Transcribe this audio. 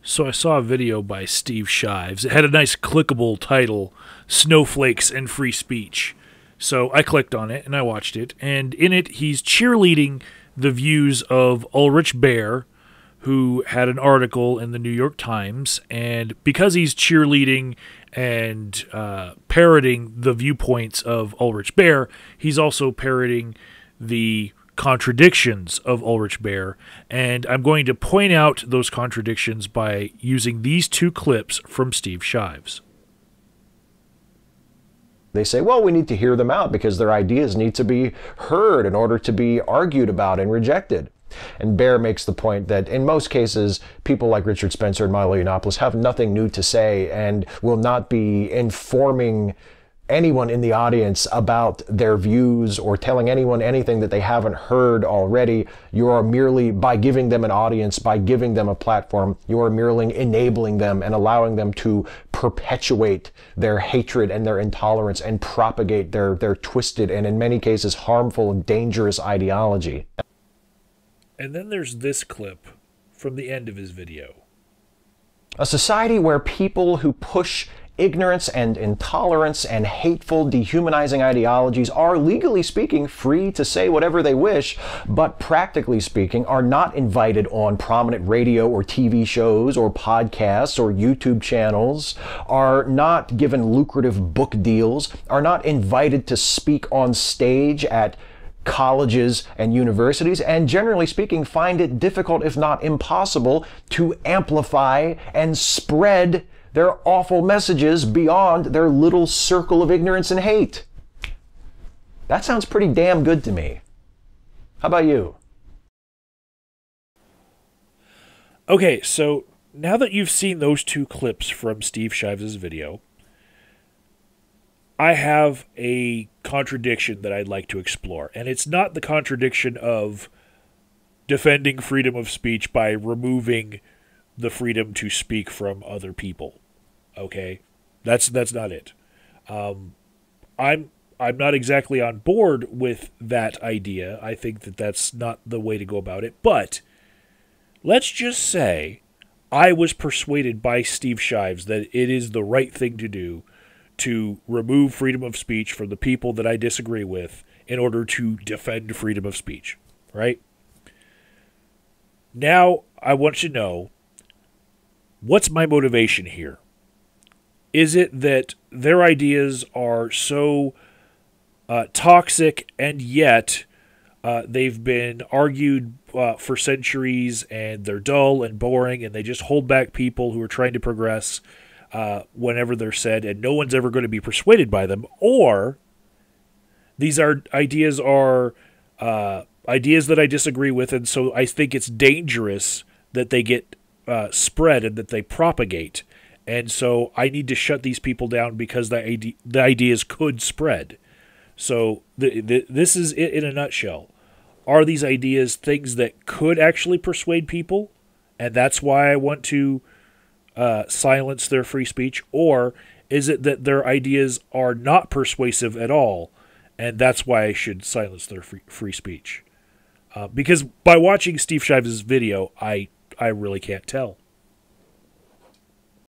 So I saw a video by Steve Shives. It had a nice clickable title, Snowflakes and Free Speech. So I clicked on it and I watched it. And in it, he's cheerleading the views of Ulrich Baer, who had an article in the New York Times. And because he's cheerleading and parroting the viewpoints of Ulrich Baer, he's also parroting the contradictions of Ulrich Baer, and I'm going to point out those contradictions by using these two clips from Steve Shives. They say, well, we need to hear them out because their ideas need to be heard in order to be argued about and rejected. And Baer makes the point that in most cases, people like Richard Spencer and Milo Yiannopoulos have nothing new to say and will not be informing anyone in the audience about their views or telling anyone anything that they haven't heard already. You are merely, by giving them an audience, by giving them a platform, you are merely enabling them and allowing them to perpetuate their hatred and their intolerance and propagate their twisted and in many cases harmful and dangerous ideology. And then there's this clip from the end of his video. A society where people who push ignorance and intolerance and hateful, dehumanizing ideologies are, legally speaking, free to say whatever they wish, but practically speaking, are not invited on prominent radio or TV shows or podcasts or YouTube channels, are not given lucrative book deals, are not invited to speak on stage at colleges and universities, and generally speaking, find it difficult, if not impossible, to amplify and spread their awful messages beyond their little circle of ignorance and hate. That sounds pretty damn good to me. How about you? Okay, so now that you've seen those two clips from Steve Shives' video, I have a contradiction that I'd like to explore. And it's not the contradiction of defending freedom of speech by removing the freedom to speak from other people. Okay, that's not it. I'm not exactly on board with that idea. I think that that's not the way to go about it. But let's just say I was persuaded by Steve Shives that it is the right thing to do to remove freedom of speech from the people that I disagree with in order to defend freedom of speech. Right? Now I want to know, what's my motivation here? Is it that their ideas are so toxic and yet they've been argued for centuries and they're dull and boring and they just hold back people who are trying to progress whenever they're said and no one's ever going to be persuaded by them? Or these ideas that I disagree with, and so I think it's dangerous that they get spread and that they propagate. And so I need to shut these people down because the ideas could spread. So this is it in a nutshell. Are these ideas things that could actually persuade people, and that's why I want to silence their free speech? Or is it that their ideas are not persuasive at all, and that's why I should silence their free speech? Because by watching Steve Shives' video, I really can't tell.